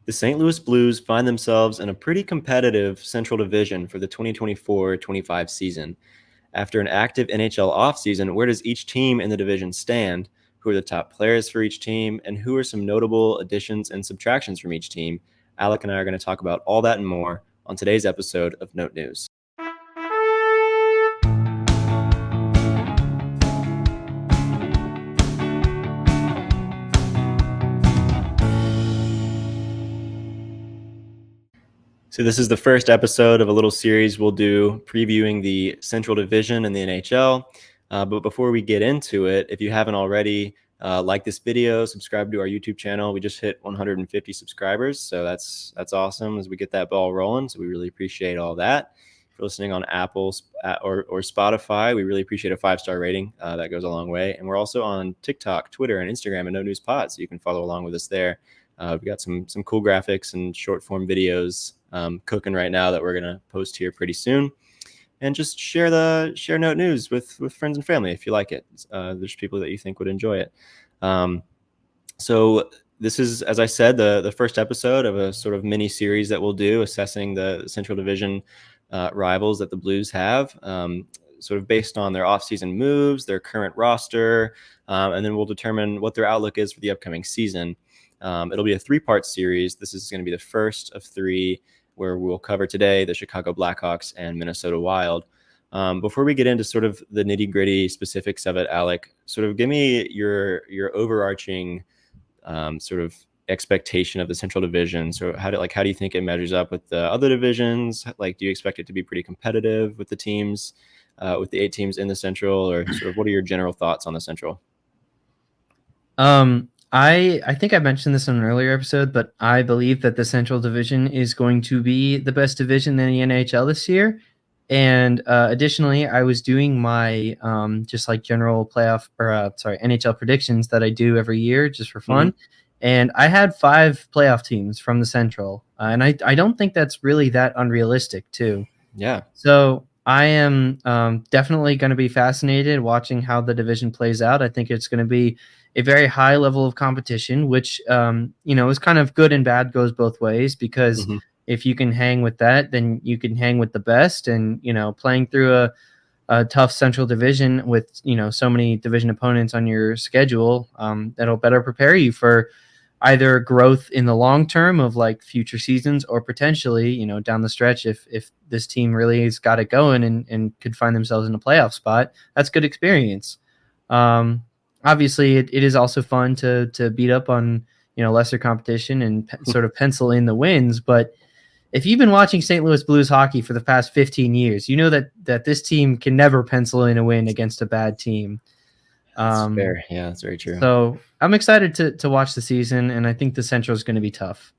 The St. Louis Blues find themselves in a pretty competitive Central Division for the 2024-25 season. After an active NHL offseason, where does each team in the division stand? Who are the top players for each team? And who are some notable additions and subtractions from each team? Alec and I are going to talk about all that and more on today's episode of Note News. So this is the first episode of a little series we'll do previewing the Central Division in the NHL. But before we get into it, if you haven't already, like this video, subscribe to our YouTube channel. We just hit 150 subscribers, so that's awesome as we get that ball rolling. So we really appreciate all that. If you're listening on Apple or Spotify, we really appreciate a 5-star rating. That goes a long way. And we're also on TikTok, Twitter, and Instagram at No News Pod, so you can follow along with us there. We've got some cool graphics and short form videos cooking right now that we're going to post here pretty soon. And just share Note News with friends and family if you like it. There's people that you think would enjoy it. So this is, as I said, the first episode of a sort of mini series that we'll do assessing the Central Division rivals that the Blues have, sort of based on their offseason moves, their current roster, and then we'll determine what their outlook is for the upcoming season. It'll be a 3-part series. This is going to be the first of 3, where we'll cover today the Chicago Blackhawks and Minnesota Wild. Before we get into sort of the nitty-gritty specifics of it, Alec, sort of give me your overarching sort of expectation of the Central Division. So how do you think it measures up with the other divisions? Like, do you expect it to be pretty competitive with the teams, with the 8 teams in the Central, or sort of what are your general thoughts on the Central? I think I mentioned this in an earlier episode, but I believe that the Central Division is going to be the best division in the NHL this year. And additionally, I was doing my just like general playoff or NHL predictions that I do every year just for fun. Mm-hmm. And I had 5 playoff teams from the Central. And I don't think that's really that unrealistic too. Yeah. So I am definitely going to be fascinated watching how the division plays out. I think it's going to be a very high level of competition, which, is kind of good and bad, goes both ways, because if you can hang with that, then you can hang with the best. And, playing through a tough Central Division with, so many division opponents on your schedule, that'll better prepare you for either growth in the long term of like future seasons, or potentially, down the stretch, if this team really has got it going and could find themselves in a playoff spot, that's good experience. Obviously it is also fun to beat up on, lesser competition and sort of pencil in the wins. But if you've been watching St. Louis Blues hockey for the past 15 years, you know that this team can never pencil in a win against a bad team. That's fair. Yeah, that's very true. So I'm excited to watch the season, and I think the Central is going to be tough.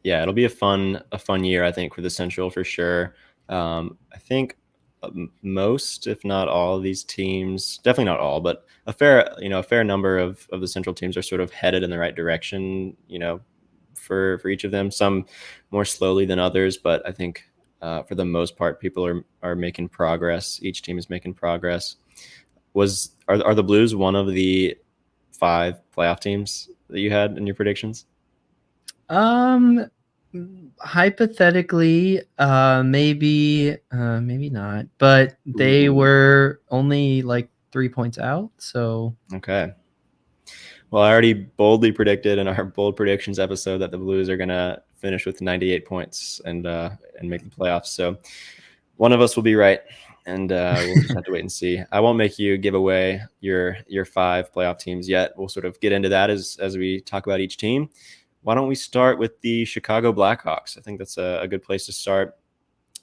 Yeah, it'll be a fun year, I think, for the Central for sure. I think most, if not all, of these teams, definitely not all, but a fair number of the Central teams are sort of headed in the right direction, for each of them. Some more slowly than others, but I think for the most part, people are making progress. Each team is making progress. Are the Blues one of the 5 playoff teams that you had in your predictions? Hypothetically, maybe not, but they were only like 3 points out. So okay. Well, I already boldly predicted in our bold predictions episode that the Blues are gonna finish with 98 points and make the playoffs. So one of us will be right, and we'll just have to wait and see. I won't make you give away your 5 playoff teams yet. We'll sort of get into that as we talk about each team. Why don't we start with the Chicago Blackhawks? I think that's a good place to start.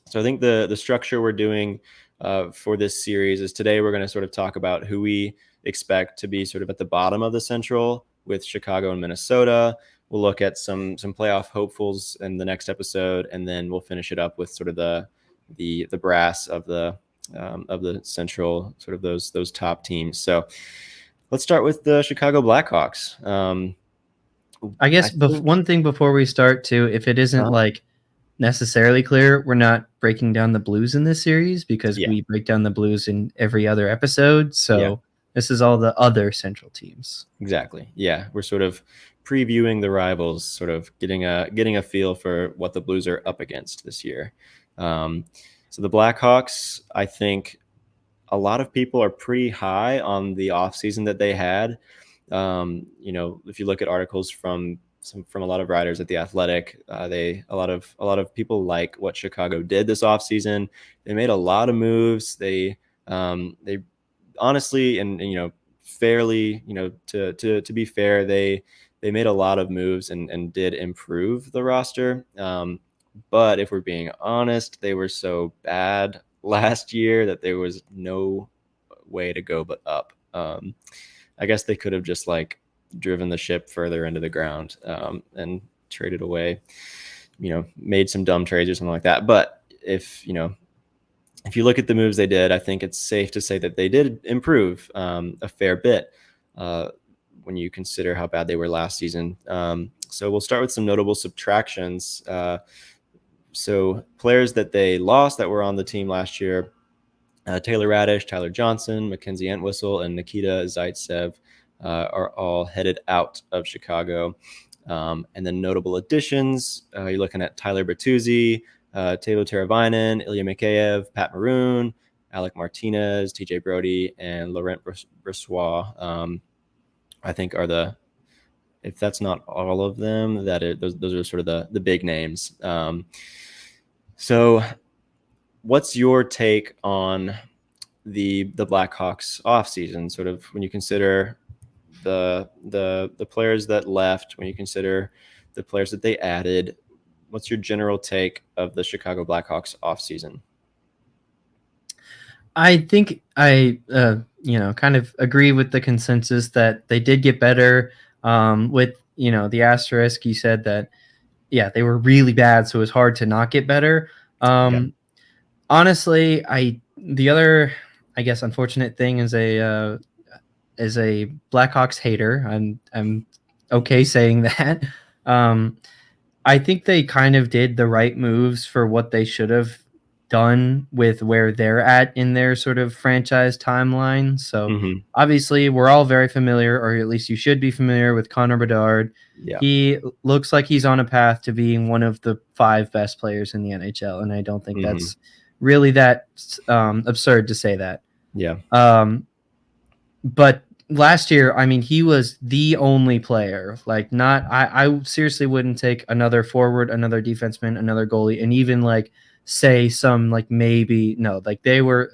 So I think the structure we're doing for this series is today we're going to sort of talk about who we expect to be sort of at the bottom of the Central with Chicago and Minnesota. We'll look at some playoff hopefuls in the next episode, and then we'll finish it up with sort of the brass of the Central, sort of those top teams. So let's start with the Chicago Blackhawks. I guess one thing before we start too, if it isn't like necessarily clear, we're not breaking down the Blues in this series, because we break down the Blues in every other episode. So this is all the other Central teams. Exactly. Yeah. We're sort of previewing the rivals, sort of getting a feel for what the Blues are up against this year. So the Blackhawks, I think a lot of people are pretty high on the offseason that they had. If you look at articles from a lot of writers at The Athletic, a lot of people like what Chicago did this offseason. They made a lot of moves. They honestly and fairly, to be fair, they made a lot of moves and did improve the roster. But if we're being honest, they were so bad last year that there was no way to go but up. I guess they could have just like driven the ship further into the ground and traded away, made some dumb trades or something like that. But if you look at the moves they did, I think it's safe to say that they did improve a fair bit when you consider how bad they were last season. So we'll start with some notable subtractions. So players that they lost that were on the team last year: Taylor Radish, Tyler Johnson, Mackenzie Entwistle, and Nikita Zaitsev are all headed out of Chicago. And then notable additions, you're looking at Tyler Bertuzzi, Teuvo Teravainen, Ilya Mikheyev, Pat Maroon, Alec Martinez, TJ Brody, and Laurent Brossoit. I think are if that's not all of them, those are sort of the big names. So what's your take on the Blackhawks offseason, sort of when you consider the players that left, when you consider the players that they added? What's your general take of the Chicago Blackhawks offseason? I think I kind of agree with the consensus that they did get better. With the asterisk, you said that they were really bad, so it was hard to not get better. Honestly, the other, I guess, unfortunate thing is a Blackhawks hater. I'm okay saying that. I think they kind of did the right moves for what they should have done with where they're at in their sort of franchise timeline. So obviously we're all very familiar, or at least you should be familiar with Connor Bedard. Yeah. He looks like he's on a path to being one of the 5 best players in the NHL. And I don't think that's really that absurd to say that. Yeah. But last year, I mean, he was the only player. Like, I seriously wouldn't take another forward, another defenseman, another goalie, and even like say some like maybe no. Like they were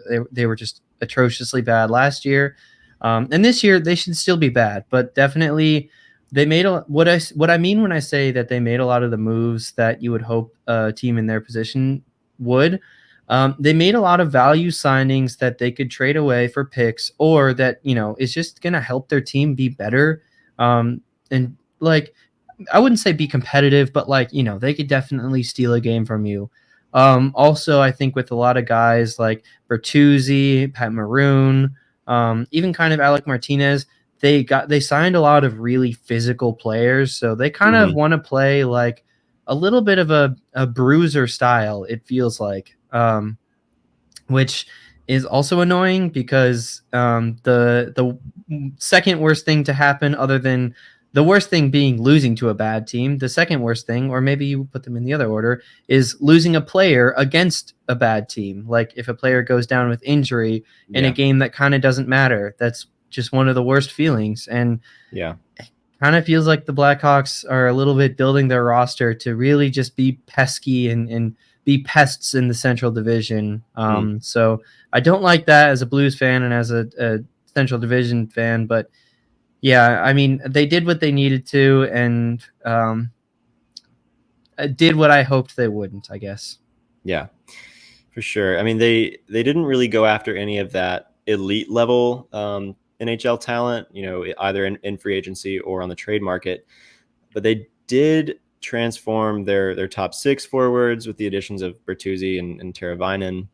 just atrociously bad last year, and this year they should still be bad, but definitely they made what I mean when I say that they made a lot of the moves that you would hope a team in their position would. They made a lot of value signings that they could trade away for picks, or that is just going to help their team be better. And like, I wouldn't say be competitive, but like they could definitely steal a game from you. Also, I think with a lot of guys like Bertuzzi, Pat Maroon, even kind of Alec Martinez, they signed a lot of really physical players, so they kind of want to play like a little bit of a bruiser style, it feels like. Which is also annoying because the second worst thing to happen, other than the worst thing being losing to a bad team, the second worst thing, or maybe you put them in the other order, is losing a player against a bad team. Like if a player goes down with injury in a game that kind of doesn't matter, that's just one of the worst feelings. And it kind of feels like the Blackhawks are a little bit building their roster to really just be pesky and be pests in the Central Division. So I don't like that as a Blues fan and as a Central Division fan, but yeah, I mean, they did what they needed to, and did what I hoped they wouldn't, I guess. Yeah, for sure. I mean, they didn't really go after any of that elite level NHL talent, either in free agency or on the trade market, but they did transform their top 6 forwards with the additions of Bertuzzi and Teravainen.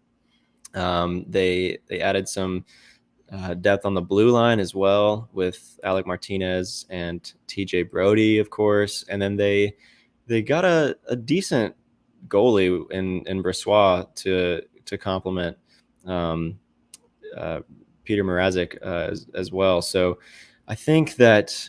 They added some depth on the blue line as well with Alec Martinez and TJ Brody, of course. And then they got a decent goalie in Brossoit to complement Peter Mrazek as well. So I think that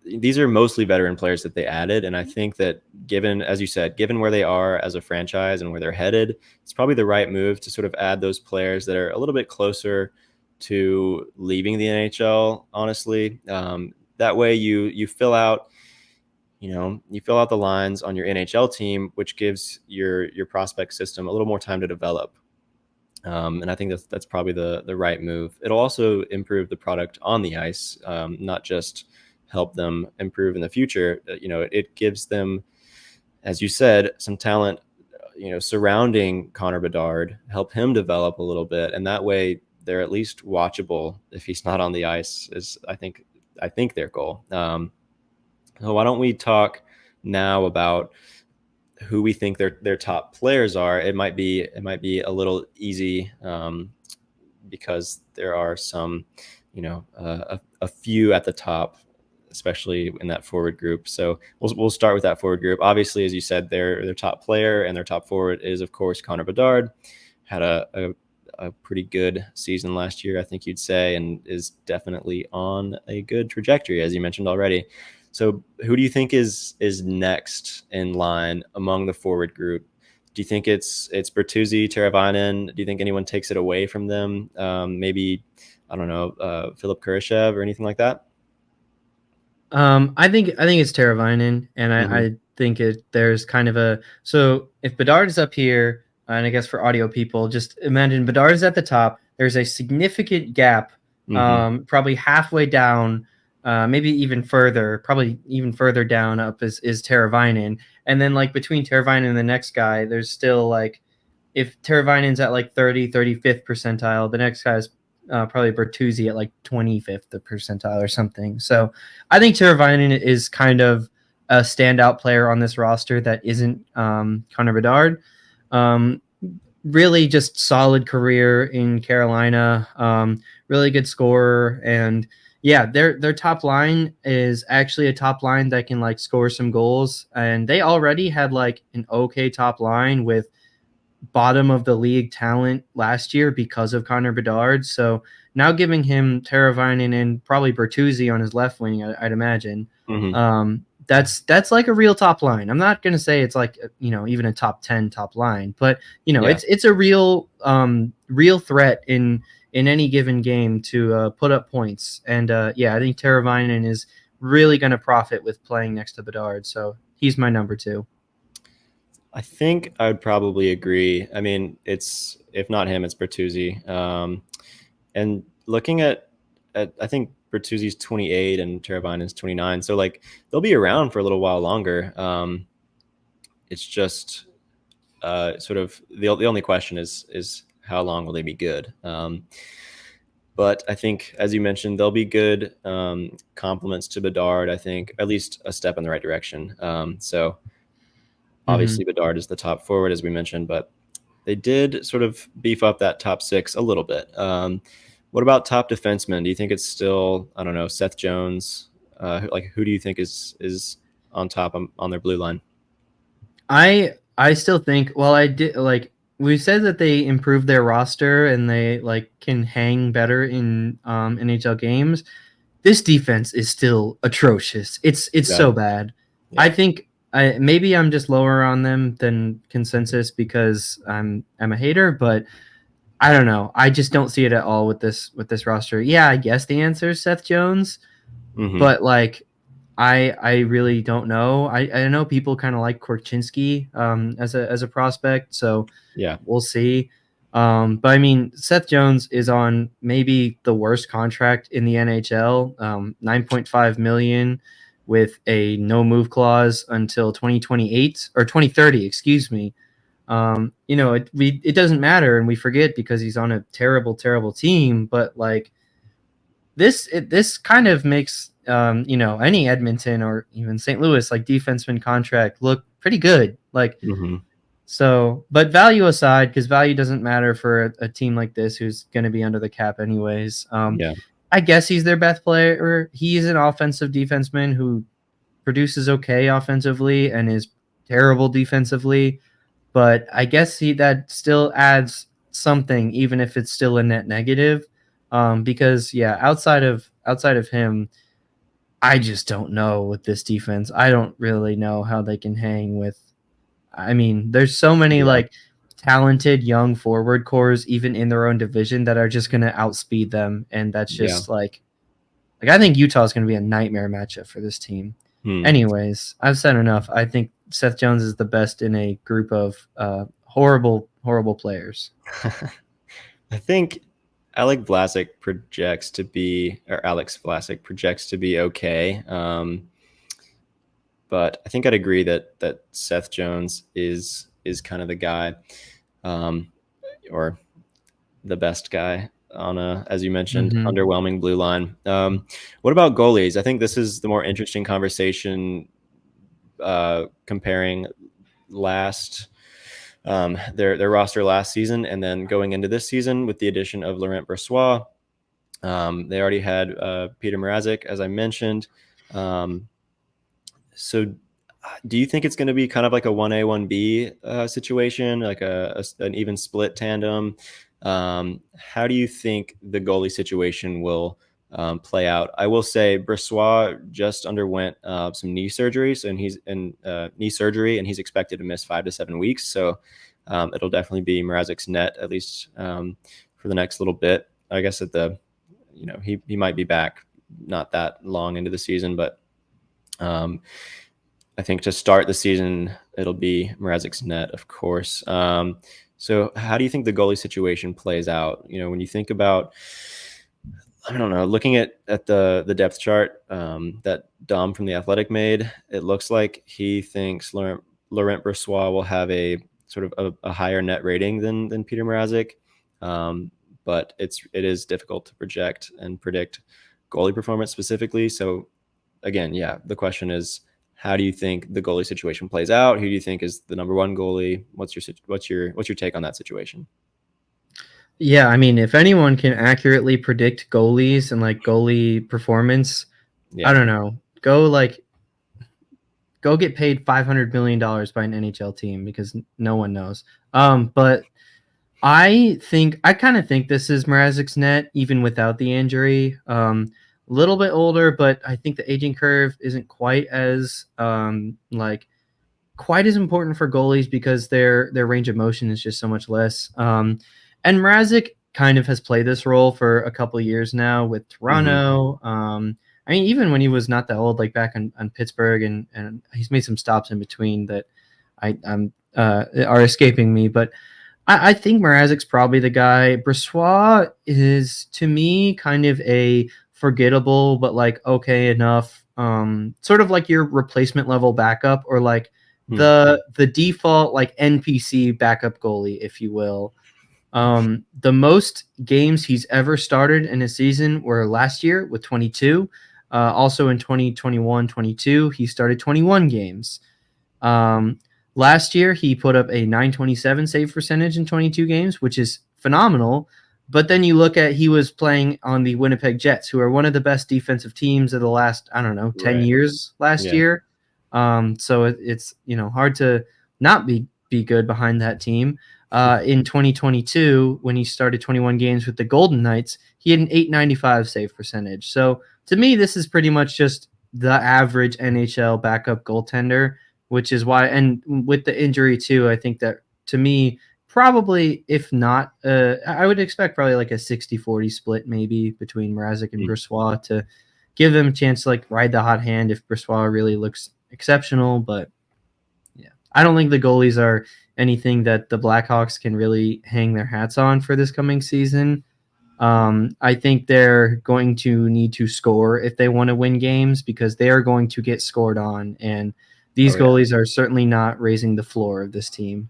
these are mostly veteran players that they added. And I think that given, as you said, given where they are as a franchise and where they're headed, it's probably the right move to sort of add those players that are a little bit closer to leaving the NHL, honestly. That way you fill out, you fill out the lines on your NHL team, which gives your prospect system a little more time to develop. And I think that's probably the right move. It'll also improve the product on the ice, not just help them improve in the future. It gives them, as you said, some talent, surrounding Connor Bedard, help him develop a little bit, and that way they're at least watchable if he's not on the ice. Is I think their goal. So why don't we talk now about who we think their top players are? It might be a little easy because there are some, a few at the top, especially in that forward group. So we'll start with that forward group. Obviously, as you said, their top player and their top forward is, of course, Connor Bedard. Had a pretty good season last year, I think you'd say, and is definitely on a good trajectory, as you mentioned already. So who do you think is next in line among the forward group? Do you think it's Bertuzzi, Teravainen? Do you think anyone takes it away from them? Maybe, I don't know, Philip Kurashev or anything like that? I think it's Teravainen, and I think there's kind of so if Bedard is up here, and I guess for audio people, just imagine Bedard is at the top. There's a significant gap, probably halfway down, maybe even further, probably even further down up is Teravainen, and then like between Teravainen and the next guy, there's still like, if Teravainen's at like 35th percentile, the next guy's probably Bertuzzi at like 25th percentile or something. So I think Teravainen is kind of a standout player on this roster that isn't Connor Bedard. Really just solid career in Carolina, really good scorer, and yeah, their top line is actually a top line that can like score some goals, and they already had like an okay top line with bottom of the league talent last year because of Connor Bedard. So now giving him Teravainen and probably Bertuzzi on his left wing, I'd imagine. That's like a real top line. I'm not going to say it's like, even a top 10 top line, but it's a real threat in any given game to put up points. And I think Teravainen is really going to profit with playing next to Bedard. So he's my number 2. I think I would probably agree. I mean, if not him, it's Bertuzzi. And looking at I think Bertuzzi's 28 and Teravainen's 29, so like they'll be around for a little while longer. It's just sort of the only question is how long will they be good? But I think, as you mentioned, they'll be good compliments to Bedard. I think at least a step in the right direction. So. Obviously, Bedard is the top forward, as we mentioned, but they did sort of beef up that top 6 a little bit. What about top defensemen? Do you think it's still, I don't know, Seth Jones? Who do you think is on top on their blue line? I still think, I did, like we said that they improved their roster and they like can hang better in NHL games. This defense is still atrocious. It's so bad. Yeah. I think maybe I'm just lower on them than consensus because I'm a hater, but I don't know. I just don't see it at all with this roster. Yeah, I guess the answer is Seth Jones, but like I really don't know. I know people kind of like Korchinski as a prospect, so yeah, we'll see. But I mean, Seth Jones is on maybe the worst contract in the NHL, $9.5 million. With a no move clause until 2028 or 2030, excuse me. It doesn't matter, and we forget because he's on a terrible, terrible team. But like this kind of makes any Edmonton or even St. Louis like defenseman contract look pretty good. Like so, but value aside, because value doesn't matter for a team like this who's going to be under the cap anyways. I guess he's their best player. He's an offensive defenseman who produces okay offensively and is terrible defensively. But I guess that still adds something, even if it's still a net negative. Because outside of him, I just don't know with this defense. I don't really know how they can hang with. I mean, there's so many Yeah. like talented young forward cores even in their own division that are just going to outspeed them, and that's Yeah. just like I think Utah is going to be a nightmare matchup for this team. Hmm. Anyways, I've said enough. I think Seth Jones is the best in a group of horrible players. I think Alec Vlasic projects to be, or Alex Vlasic projects to be okay. But I think I'd agree that Seth Jones is kind of the guy, um, or the best guy on a, as you mentioned, Mm-hmm. underwhelming blue line. What about goalies? I think this is the more interesting conversation, comparing last their roster last season and then going into this season with the addition of Laurent Brossoit. They already had Peter Mrazek, as I mentioned. Um, so do you think it's going to be kind of like a 1A, 1B situation, like an even split tandem? How do you think the goalie situation will play out? I will say Brossoit just underwent some knee surgery, so and he's in knee surgery, and he's expected to miss 5 to 7 weeks. So it'll definitely be Mrazek's net, at least for the next little bit. I guess he might be back not that long into the season, but um, I think to start the season, it'll be Mrazek's net, of course. So how do you think the goalie situation plays out? When you think about, I don't know, looking at the depth chart that Dom from The Athletic made, it looks like he thinks Laurent Brossoit will have a sort of a higher net rating than Peter Mrazek. But it is difficult to project and predict goalie performance specifically. So again, yeah, the question is, how do you think the goalie situation plays out? Who do you think is the number one goalie? What's your take on that situation? Yeah, I mean, if anyone can accurately predict goalies and like goalie performance, I Yeah. don't know. Go get paid $500 million by an NHL team because no one knows. But I kind of think this is Mrazek's net even without the injury. A little bit older, but I think the aging curve isn't quite as important for goalies because their range of motion is just so much less. And Mrazek kind of has played this role for a couple of years now with Hmm. Toronto. I mean, even when he was not that old, like back on Pittsburgh, and he's made some stops in between that I'm are escaping me. But I think Mrazek's probably the guy. Brossoit is to me kind of a forgettable, but like okay enough, sort of like your replacement level backup or like Hmm. the default like NPC backup goalie, if you will. The most games he's ever started in a season were last year with 22. Also in 2021-22, he started 21 games. Um, Last year, he put up a 927 save percentage in 22 games, which is phenomenal. But then you look at he was playing on the Winnipeg Jets, who are one of the best defensive teams of the last, I don't know, 10 Right. years last Yeah. year. So it's hard to not be good behind that team. In 2022, when he started 21 games with the Golden Knights, he had an 895 save percentage. So to me, this is pretty much just the average NHL backup goaltender, which is why, and with the injury too, I think that to me, probably, if not, I would expect probably like a 60-40 split maybe between Mrazek and Hmm. Brossoit to give them a chance to like ride the hot hand if Brossoit really looks exceptional. But yeah, I don't think the goalies are anything that the Blackhawks can really hang their hats on for this coming season. I think they're going to need to score if they want to win games because they are going to get scored on. And these Oh yeah. goalies are certainly not raising the floor of this team.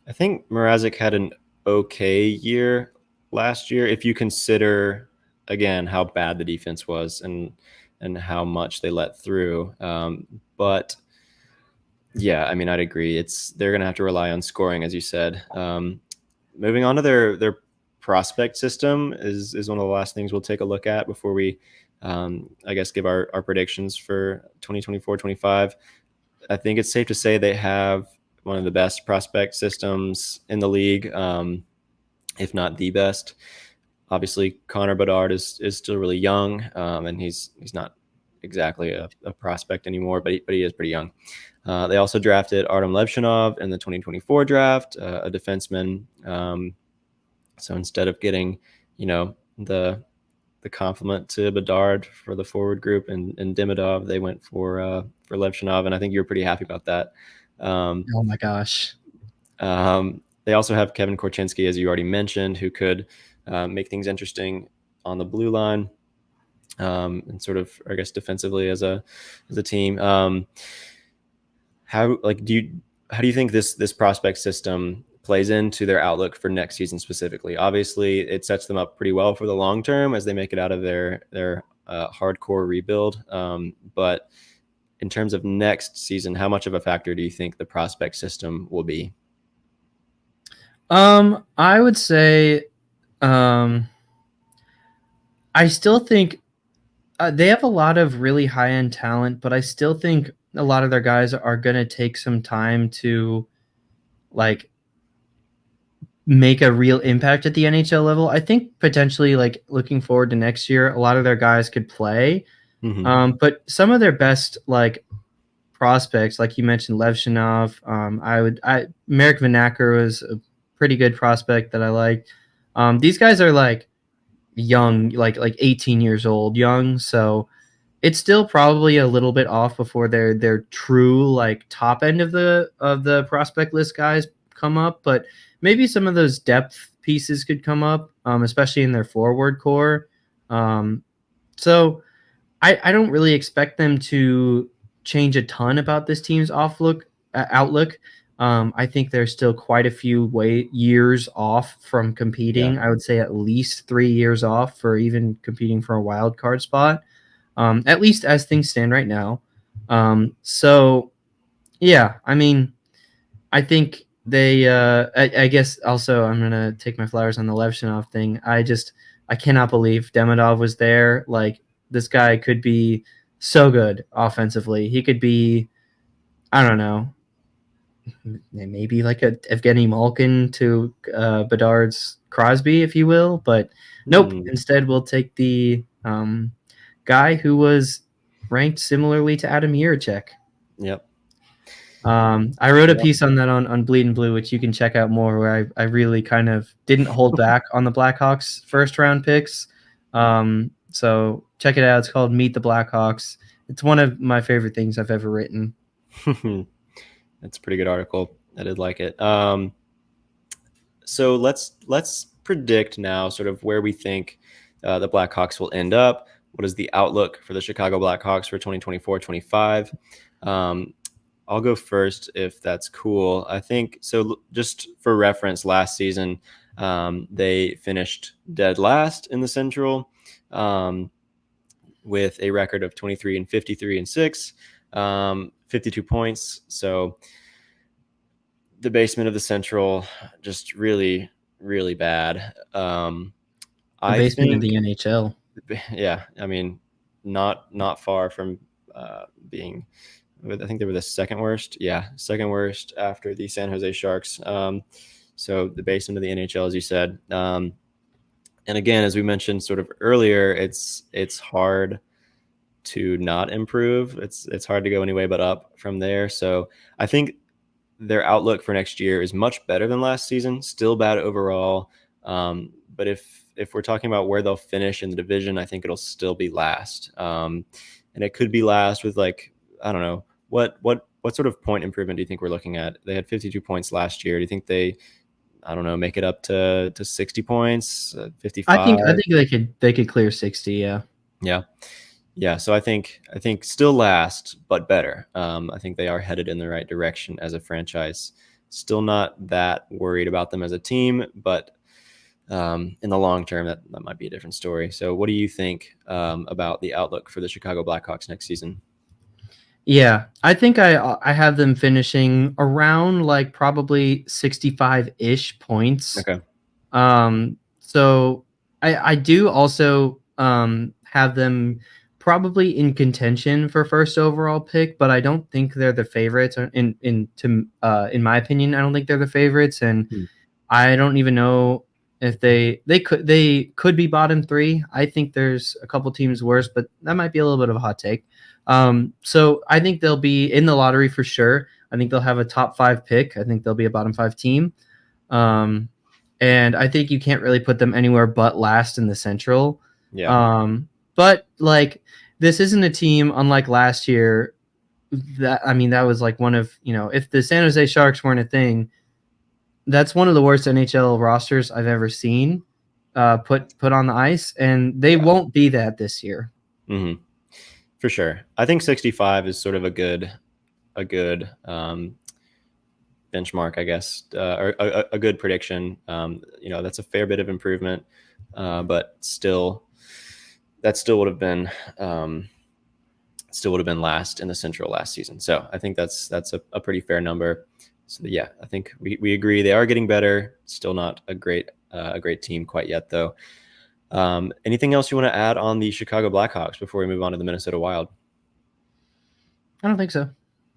I think Mrazek had an okay year last year if you consider again how bad the defense was and how much they let through. But yeah, I mean, I'd agree. They're going to have to rely on scoring, as you said. Moving on to their prospect system is one of the last things we'll take a look at before we, I guess, give our predictions for 2024-25. I think it's safe to say they have one of the best prospect systems in the league, if not the best. Obviously, Connor Bedard is still really young, and he's not exactly a prospect anymore, but he is pretty young. They also drafted Artem Levshinov in the 2024 draft, a defenseman. So instead of getting, the compliment to Bedard for the forward group and Demidov, they went for Levshinov, and I think you're pretty happy about that. Oh my gosh. They also have Kevin Korchinski, as you already mentioned, who could make things interesting on the blue line, and sort of, I guess, defensively as a team. How do you think this prospect system plays into their outlook for next season specifically? Obviously, it sets them up pretty well for the long term as they make it out of their hardcore rebuild. But in terms of next season, how much of a factor do you think the prospect system will be? I would say, I still think they have a lot of really high end talent, but I still think a lot of their guys are going to take some time to like make a real impact at the NHL level. I think potentially, like looking forward to next year, a lot of their guys could play. Mm-hmm. But some of their best like prospects, like you mentioned, Levshinov, Marek Vanacker was a pretty good prospect that I liked. These guys are like young, like 18 years old, young, so it's still probably a little bit off before their true like top end of the prospect list guys come up, but maybe some of those depth pieces could come up, especially in their forward core. So I don't really expect them to change a ton about this team's outlook. I think they're still quite a few years off from Yeah. competing. I would say at least 3 years off for even competing for a wild card spot, at least as things stand right now. So, yeah, I mean, I think they. I guess also I'm gonna take my flowers on the Levshinov thing. I cannot believe Demidov was there. Like this guy could be so good offensively. He could be, I don't know, maybe like a Evgeny Malkin to Bedard's Crosby, if you will. But nope. Mm, Instead, we'll take the guy who was ranked similarly to Adam Jiricek. yep. I wrote a Yep. piece on that on Bleed and Blue, which you can check out more, where I really kind of didn't hold back on the Blackhawks first round picks. So check it out. It's called Meet the Blackhawks. It's one of my favorite things I've ever written. That's a pretty good article. I did like it. So let's predict now sort of where we think the Blackhawks will end up. What is the outlook for the Chicago Blackhawks for 2024-25? I'll go first if that's cool. I think so. Just for reference, last season they finished dead last in the Central with a record of 23-53-6, 52 points. So the basement of the Central, just really, really bad. The I basement of think, the NHL. yeah, I mean, not far from being. I think they were the second worst. Yeah, second worst after the San Jose Sharks. So the basement of the NHL, as you said. And again, as we mentioned sort of earlier, it's hard to not improve. It's hard to go any way but up from there. So I think their outlook for next year is much better than last season. Still bad overall, but if we're talking about where they'll finish in the division, I think it'll still be last, and it could be last with like, I don't know, what sort of point improvement do you think we're looking at? They had 52 points last year. Do you think they, I don't know, make it up to 60 points, 55? I think they could clear 60. Yeah. Yeah. Yeah, so I think still last, but better. I think they are headed in the right direction as a franchise. Still not that worried about them as a team, but in the long term, that might be a different story. So, what do you think about the outlook for the Chicago Blackhawks next season? Yeah, I think I have them finishing around like probably 65-ish points. Okay. So I do also have them probably in contention for first overall pick, but I don't think they're the favorites. In my opinion, I don't think they're the favorites, and Hmm. I don't even know If they could be bottom 3. I think there's a couple teams worse, but that might be a little bit of a hot take. So I think they'll be in the lottery for sure. I think they'll have a top 5 pick. I think they'll be a bottom 5 team. And I think you can't really put them anywhere but last in the Central. Yeah. But like, this isn't a team unlike last year. That was like one of, if the San Jose Sharks weren't a thing, that's one of the worst NHL rosters I've ever seen put on the ice, and they won't be that this year. Mm-hmm. For sure. I think 65 is sort of a good benchmark, I guess, or a good prediction. That's a fair bit of improvement, but that still would have been last in the Central last season. So I think that's a pretty fair number. So yeah, I think we agree they are getting better. Still not a great team quite yet, though. Anything else you want to add on the Chicago Blackhawks before we move on to the Minnesota Wild? I don't think so.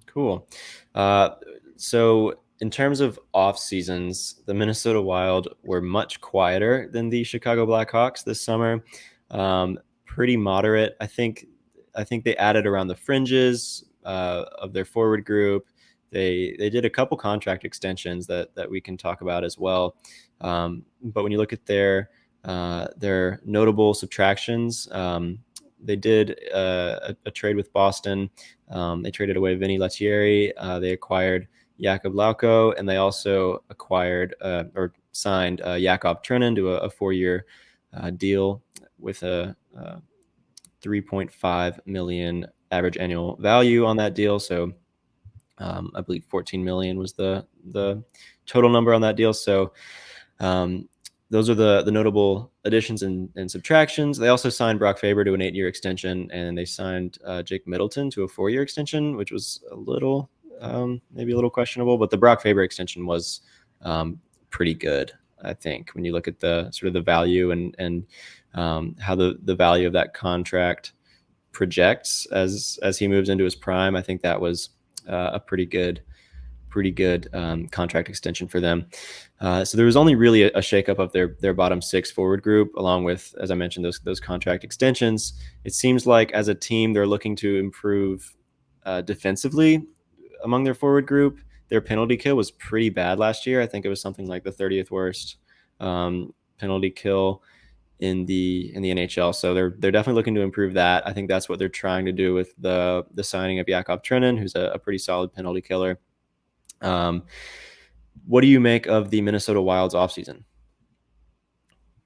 Cool. So in terms of off seasons, the Minnesota Wild were much quieter than the Chicago Blackhawks this summer. Pretty moderate. I think they added around the fringes of their forward group. They did a couple contract extensions that we can talk about as well. But when you look at their notable subtractions, they did a trade with Boston. They traded away Vinny Lettieri. They acquired Jakub Lauko, and they also acquired or signed Yakov Trenin to a 4-year deal with a 3.5 million average annual value on that deal. So I believe 14 million was the total number on that deal. So those are the notable additions and subtractions. They also signed Brock Faber to an 8-year extension, and they signed Jake Middleton to a 4-year extension, which was maybe a little questionable, but the Brock Faber extension was pretty good, I think, when you look at the sort of the value and how the value of that contract projects as he moves into his prime. I think that was a pretty good contract extension for them. So there was only really a shakeup of their bottom 6 forward group, along with, as I mentioned, those contract extensions. It seems like as a team, they're looking to improve defensively among their forward group. Their penalty kill was pretty bad last year. I think it was something like the 30th worst penalty kill in the NHL. So they're definitely looking to improve that. I think that's what they're trying to do with the signing of Yakov Trenin, who's a pretty solid penalty killer. What do you make of the Minnesota Wild's offseason?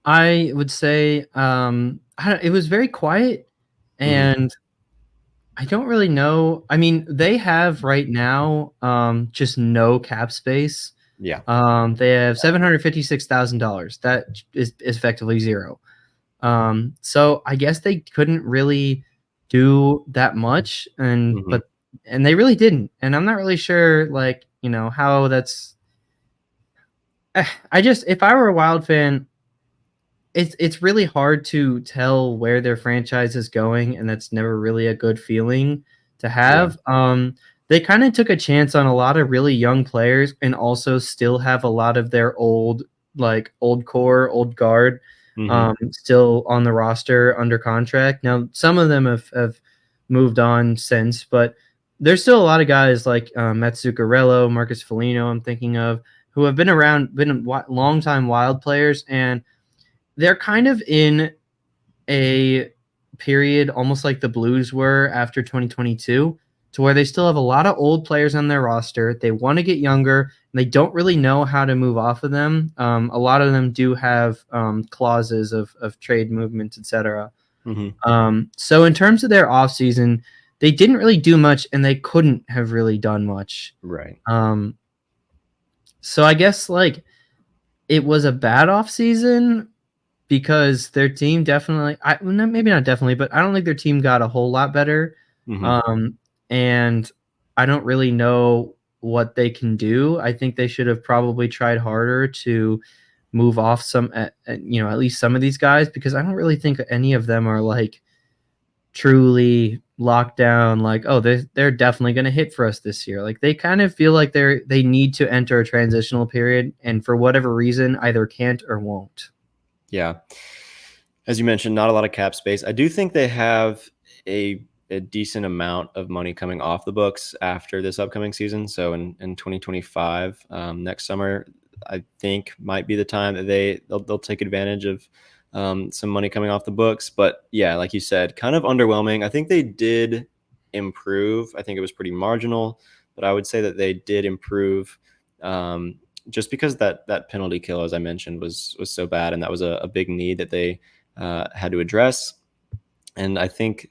I would say it was very quiet, and I don't really know. I mean, they have right now just no cap space. Yeah. They have $756,000. That is effectively zero. So I guess they couldn't really do that much, and they really didn't. And I'm not really sure, like, how that's. If I were a Wild fan, it's really hard to tell where their franchise is going, and that's never really a good feeling to have. Yeah. They kind of took a chance on a lot of really young players, and also still have a lot of their old core, old guard, still on the roster under contract. Now, some of them have moved on since, but there's still a lot of guys like Matt Zuccarello, Marcus Foligno, I'm thinking of, who have been long-time Wild players, and they're kind of in a period almost like the Blues were after 2022, to where they still have a lot of old players on their roster. They want to get younger, and they don't really know how to move off of them. A lot of them do have clauses of trade movements, etc. So in terms of their offseason, they didn't really do much, and they couldn't have really done much. Right. So I guess it was a bad offseason, because their team definitely, maybe not definitely, but I don't think their team got a whole lot better. And I don't really know what they can do. I think they should have probably tried harder to move off at least some of these guys, because I don't really think any of them are truly locked down like, oh, they're definitely going to hit for us this year. Like they kind of feel like they need to enter a transitional period, and for whatever reason either can't or won't. Yeah. As you mentioned, not a lot of cap space. I do think they have a decent amount of money coming off the books after this upcoming season. So in 2025, next summer, I think might be the time that they'll take advantage of some money coming off the books. But yeah, like you said, kind of underwhelming. I think they did improve. I think it was pretty marginal, but I would say that they did improve. Just because that penalty kill, as I mentioned, was so bad, and that was a big need that they had to address. And I think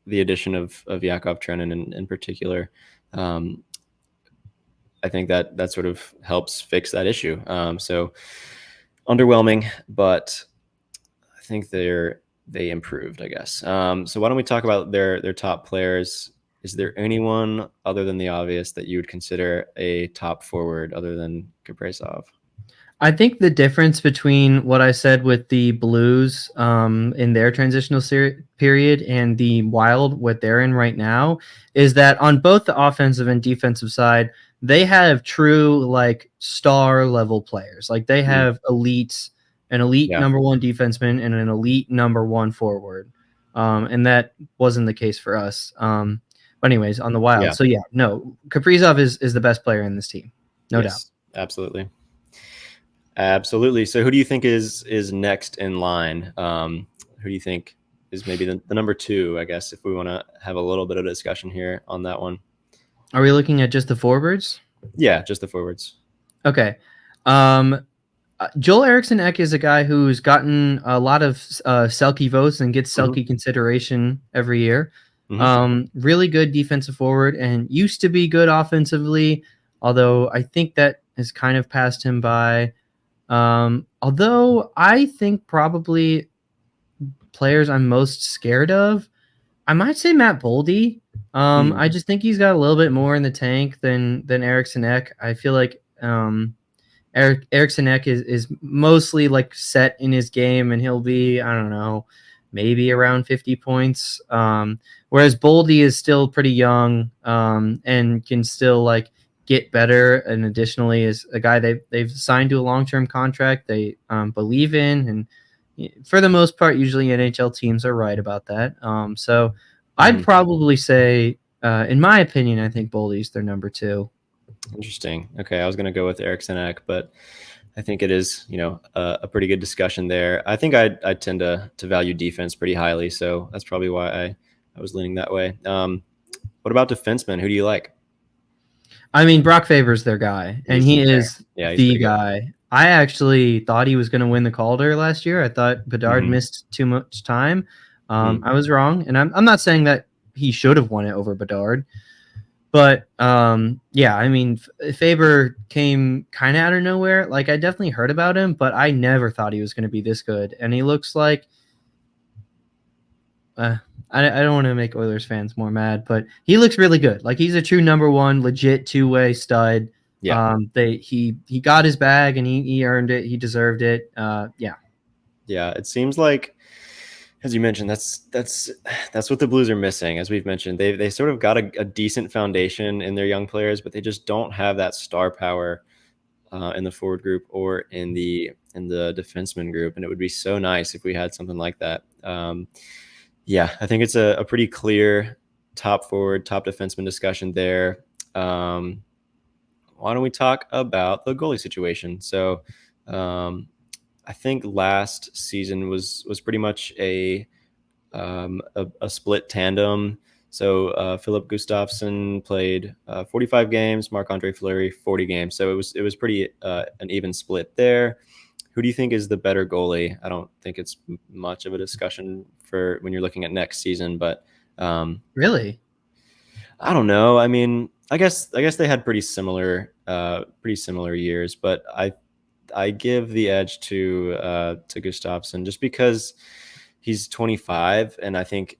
the addition of Yakov Trenin in particular, I think that sort of helps fix that issue. So underwhelming, but I think they improved, I guess. So why don't we talk about their top players? Is there anyone other than the obvious that you would consider a top forward other than Kaprizov? I think the difference between what I said with the Blues in their transitional period and the Wild, what they're in right now, is that on both the offensive and defensive side, they have true like star level players. Like they have an elite Yeah. number one defenseman and an elite number one forward. And that wasn't the case for us. But anyways, on the Wild. Yeah. So yeah, no, Kaprizov is the best player in this team. No doubt. Yes, absolutely. Absolutely. So who do you think is next in line? Who do you think is maybe the number two, I guess, if we want to have a little bit of discussion here on that one? Are we looking at just the forwards? Yeah, just the forwards. Okay. Joel Eriksson Ek is a guy who's gotten a lot of Selke votes and gets Selke consideration every year. Really good defensive forward and used to be good offensively, although I think that has kind of passed him by. Although I think probably players I'm most scared of, I might say Matt Boldy. I just think he's got a little bit more in the tank than Eriksson Ek. I feel like Eriksson Ek is mostly like set in his game, and he'll be, I don't know, maybe around 50 points. Whereas Boldy is still pretty young and can still like get better, and additionally is a guy they've signed to a long-term contract they believe in, and for the most part usually NHL teams are right about that. So I'd probably say in my opinion, I think Boldy's their number two. Interesting. Okay, I was going to go with Eriksson Ek, but I think it is, a pretty good discussion there. I think I tend to value defense pretty highly, so that's probably why I was leaning that way. What about defensemen? Who do you like? I mean, Brock Faber's their guy, and he is the guy. I actually thought he was going to win the Calder last year. I thought Bedard missed too much time. I was wrong, and I'm not saying that he should have won it over Bedard. But, yeah, I mean, Faber came kind of out of nowhere. Like, I definitely heard about him, but I never thought he was going to be this good. And he looks like I don't want to make Oilers fans more mad, but he looks really good. Like, he's a true number one, legit two-way stud. Yeah. He got his bag, and he earned it. He deserved it. Yeah. Yeah, it seems like, as you mentioned, that's what the Blues are missing. As we've mentioned, they sort of got a decent foundation in their young players, but they just don't have that star power in the forward group or in the defenseman group. And it would be so nice if we had something like that. Yeah, I think it's a pretty clear top forward, top defenseman discussion there. Why don't we talk about the goalie situation? So I think last season was pretty much a split tandem. So Philip Gustafsson played 45 games, Marc-Andre Fleury 40 games. So it was pretty an even split there. Who do you think is the better goalie? I don't think it's much of a discussion for when you're looking at next season, but really, I don't know. I mean, I guess they had pretty similar years, but I give the edge to Gustafsson just because he's 25, and I think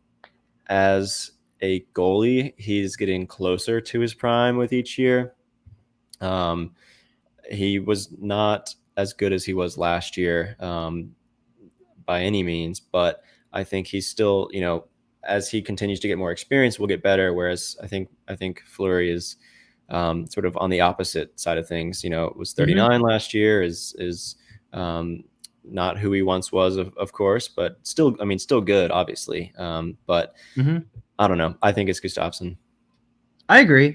as a goalie, he's getting closer to his prime with each year. He was not as good as he was last year by any means, but I think he's still, as he continues to get more experience, we'll get better. Whereas I think Fleury is sort of on the opposite side of things. It was 39 last year, is not who he once was, of course, but still, I mean, still good, obviously. But I don't know. I think it's Gustafsson. I agree.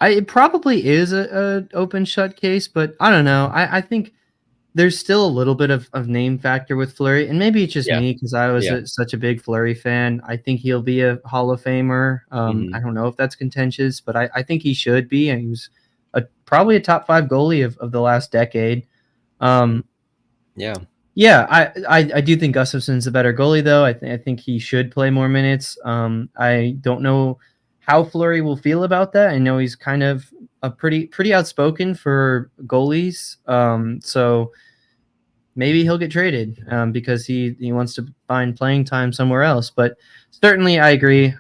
It probably is a open shut case, but I don't know. I think there's still a little bit of name factor with Fleury, and maybe it's just me because I was such a big Fleury fan. I think he'll be a Hall of Famer. I don't know if that's contentious, but I think he should be. And he was probably a top 5 goalie of the last decade. I do think Gustafsson's a better goalie, though. I think he should play more minutes. I don't know how Fleury will feel about that. I know he's kind of a pretty outspoken for goalies. So maybe he'll get traded because he wants to find playing time somewhere else. But certainly I agree.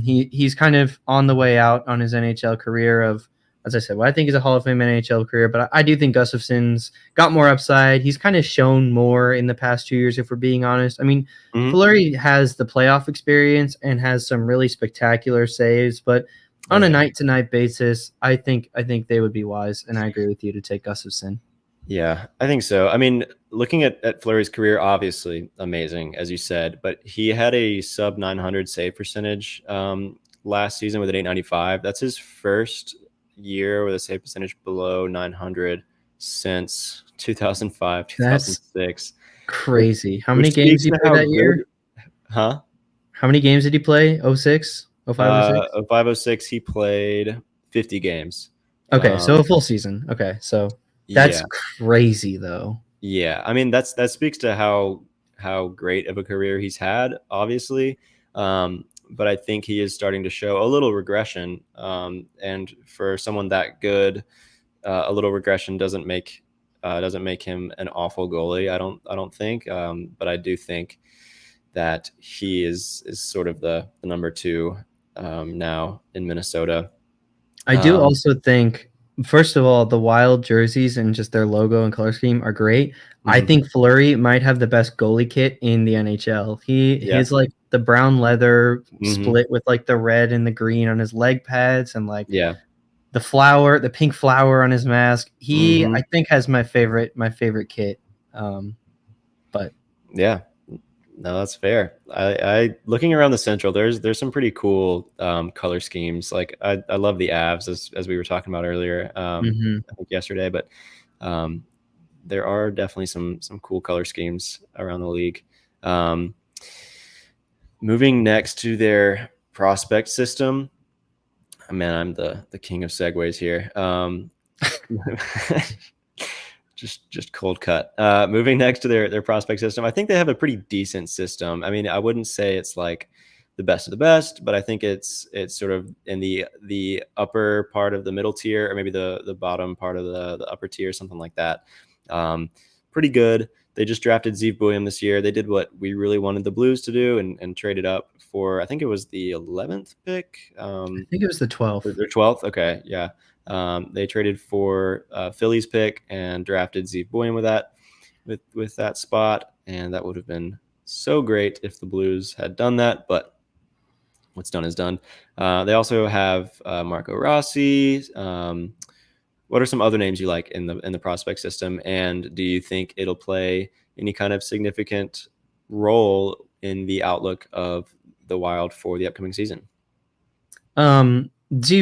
He's kind of on the way out on his NHL career of, as I said, what I think is a Hall of Fame NHL career, but I do think Gustafsson's got more upside. He's kind of shown more in the past 2 years, if we're being honest. I mean, Fleury has the playoff experience and has some really spectacular saves, but on a night-to-night basis, I think they would be wise, and I agree with you to take Gustafsson. Yeah, I think so. I mean, looking at Fleury's career, obviously amazing, as you said, but he had a sub 900 save percentage last season with an 895. That's his first year with a save percentage below 900 since 2005, 2006. That's crazy. How many games did he play that year? Huh? How many games did he play? 06? 05, 06? 05, 06, he played 50 games. Okay, so a full season. Okay, so that's crazy, though. Yeah, I mean, that speaks to how great of a career he's had, obviously. But I think he is starting to show a little regression. And for someone that good, a little regression doesn't make him an awful goalie. I don't think. But I do think that he is sort of the number 2 now in Minnesota. I do also think, first of all, the Wild jerseys and just their logo and color scheme are great. I think Fleury might have the best goalie kit in the NHL. His like the brown leather split with like the red and the green on his leg pads and like the pink flower on his mask. I think has my favorite kit. But yeah, no, that's fair. I looking around the Central, there's some pretty cool color schemes. Like I love the Avs as we were talking about earlier, I think yesterday, but there are definitely some cool color schemes around the league. Moving next to their prospect system. Man, I'm the king of segues here. Just cold cut. Moving next to their prospect system, I think they have a pretty decent system. I mean, I wouldn't say it's like the best of the best, but I think it's sort of in the upper part of the middle tier, or maybe the bottom part of the upper tier, something like that. Pretty good. They just drafted Zeev Buium this year. They did what we really wanted the Blues to do and traded up for, I think it was the 11th pick. I think it was the 12th. Their 12th? Okay, yeah. They traded for Philly's pick and drafted Zeev Buium with that spot, and that would have been so great if the Blues had done that, but what's done is done. They also have Marco Rossi. What are some other names you like in the prospect system, and do you think it'll play any kind of significant role in the outlook of the Wild for the upcoming season? Zeev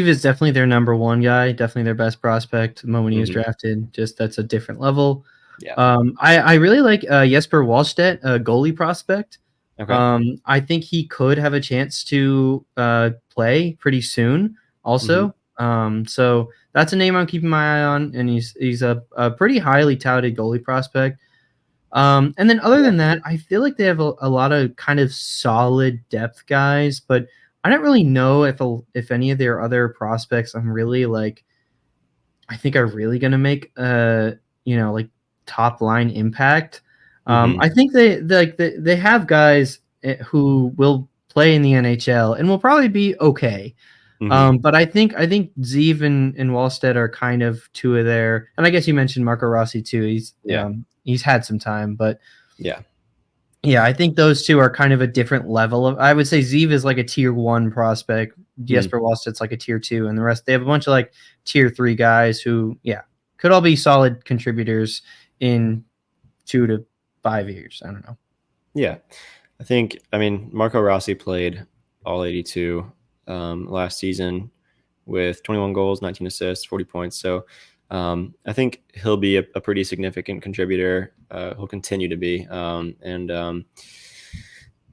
is definitely their number 1 guy, definitely their best prospect. The moment he was drafted, just that's a different level. Yeah. I really like Jesper Wallstedt, a goalie prospect. Okay. I think he could have a chance to play pretty soon also. So that's a name I'm keeping my eye on, and he's a pretty highly touted goalie prospect. And then other than that, I feel like they have a lot of kind of solid depth guys, but I don't really know if any of their other prospects I'm really like, I think are really going to make like top line impact. I think they have guys who will play in the NHL and will probably be okay. But I think Zeev and Wallstedt are kind of 2 of their, and I guess you mentioned Marco Rossi too. He's had some time, but yeah, Yeah, I think those two are kind of a different level of. I would say Zeev is like a tier 1 prospect. Hmm. Jesper Wallstedt's like a tier 2, and the rest they have a bunch of like tier 3 guys who, yeah, could all be solid contributors in 2 to 5 years. I don't know. Yeah, I mean, Marco Rossi played all 82 last season with 21 goals, 19 assists, 40 points. So I think he'll be a pretty significant contributor. He'll continue to be.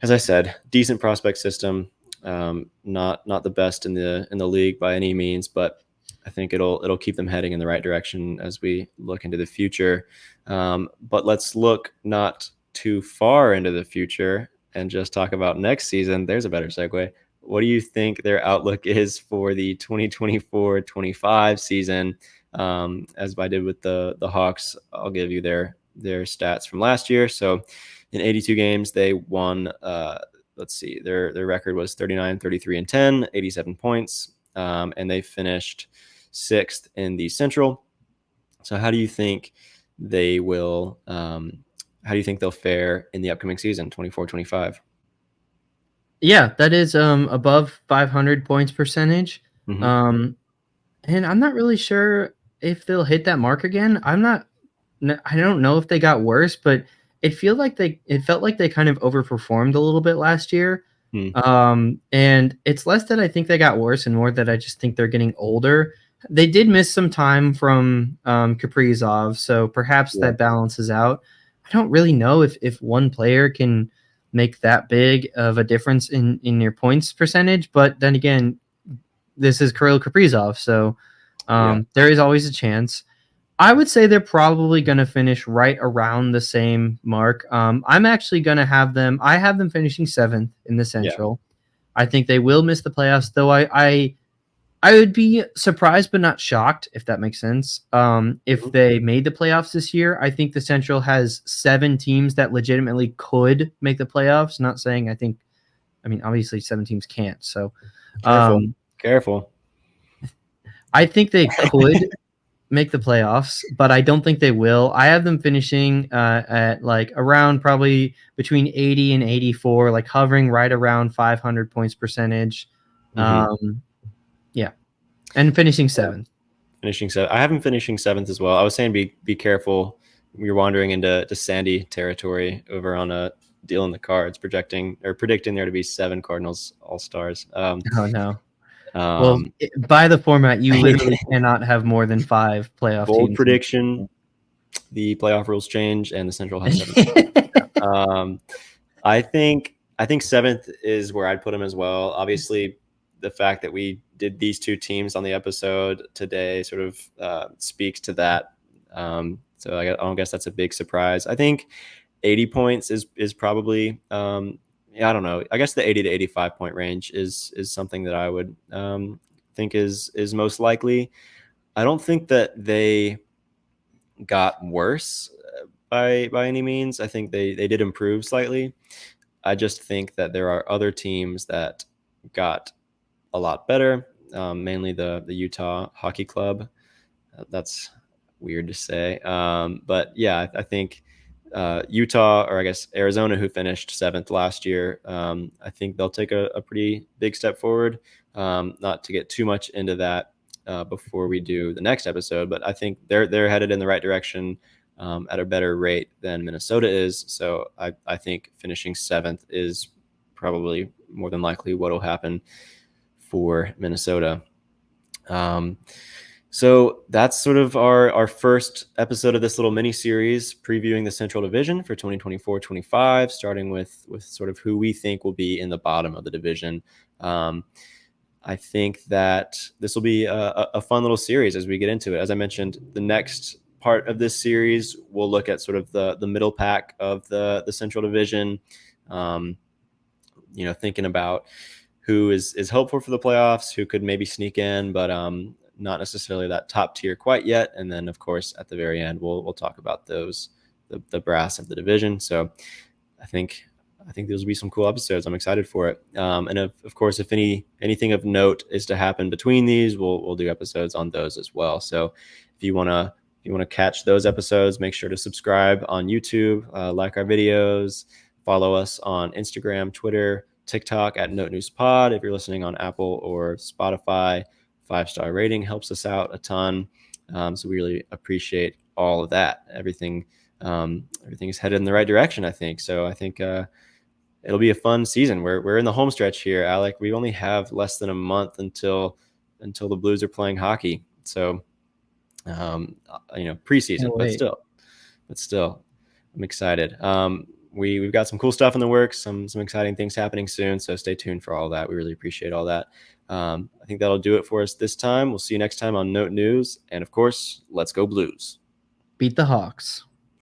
As I said, decent prospect system. Not the best in the league by any means, but I think it'll keep them heading in the right direction as we look into the future. But let's look not too far into the future and just talk about next season. There's a better segue. What do you think their outlook is for the 2024-25 season? As I did with the Hawks, I'll give you their stats from last year. So in 82 games, they won. Let's see, their record was 39, 33, and 10, 87 points, and they finished sixth in the Central. So how do you think they will? How do you think they'll fare in the upcoming season, 24-25? Yeah, that is above 500 points percentage. Mm-hmm. Um, and I'm not really sure if they'll hit that mark again. I don't know if they got worse, but it felt like they kind of overperformed a little bit last year. Hmm. And it's less that I think they got worse and more that I just think they're getting older. They did miss some time from Kaprizov, so perhaps Yeah. that balances out. I don't really know if one player can make that big of a difference in your points percentage, but then again, this is Kirill Kaprizov, so Yeah. there is always a chance. I would say they're probably going to finish right around the same mark. I'm actually going to have them. I have them finishing 7th in the Yeah. Central. I think they will miss the playoffs, though. I would be surprised but not shocked, if that makes sense. If Mhm. they made the playoffs this year, I think the Central has 7 teams that legitimately could make the playoffs. Not saying I think. I mean, obviously 7 teams can't. So, Careful. um, Careful. I think they could make the playoffs, but I don't think they will. I have them finishing at like around probably between 80 and 84, like hovering right around 500 points percentage. Mm-hmm. Yeah, and finishing 7th. Finishing seventh. I have them finishing seventh as well. I was saying be careful. You're wandering into sandy territory over on a deal in the cards, predicting there to be 7 Cardinals All Stars. Oh no. Well, Um, by the format, you literally cannot have more than 5 playoff bold teams. prediction: the playoff rules change, and the Central has 7. Um, I think seventh is where I'd put them as well. Obviously, the fact that we did these 2 teams on the episode today sort of speaks to that. So I don't guess that's a big surprise. I think 80 points is probably yeah, I don't know. I guess the 80 to 85 point range is something that I would think is most likely. I don't think that they got worse by any means. I think they did improve slightly. I just think that there are other teams that got a lot better, mainly the Utah Hockey Club. That's weird to say, but yeah, I think Utah, or I guess Arizona, who finished 7th last year, I think they'll take a pretty big step forward. Not to get too much into that before we do the next episode, but I think they're headed in the right direction at a better rate than Minnesota is. So I think finishing 7th is probably more than likely what will happen for Minnesota. So that's sort of our first episode of this little mini series previewing the Central Division for 2024-25, starting with sort of who we think will be in the bottom of the division. I think that this will be a fun little series as we get into it. As I mentioned, the next part of this series we'll look at sort of the middle pack of the Central Division. Thinking about who is hopeful for the playoffs, who could maybe sneak in, but not necessarily that top tier quite yet. And then, of course, at the very end, we'll talk about those the brass of the division. So I think those will be some cool episodes. I'm excited for it. And of course, if anything of note is to happen between these, we'll do episodes on those as well. So if you want to catch those episodes, make sure to subscribe on YouTube, like our videos, Follow us on Instagram, Twitter, TikTok at Note News Pod. If you're listening on Apple or Spotify, 5-star rating helps us out a ton. So we really appreciate all of that. Everything is headed in the right direction, I think. So I think it'll be a fun season. We're in the home stretch here, Alec. We only have less than a month until the Blues are playing hockey. So preseason, but still, I'm excited. We've got some cool stuff in the works, some exciting things happening soon. So stay tuned for all that. We really appreciate all that. I think that'll do it for us this time. We'll see you next time on Note News. And of course, let's go Blues. Beat the Hawks.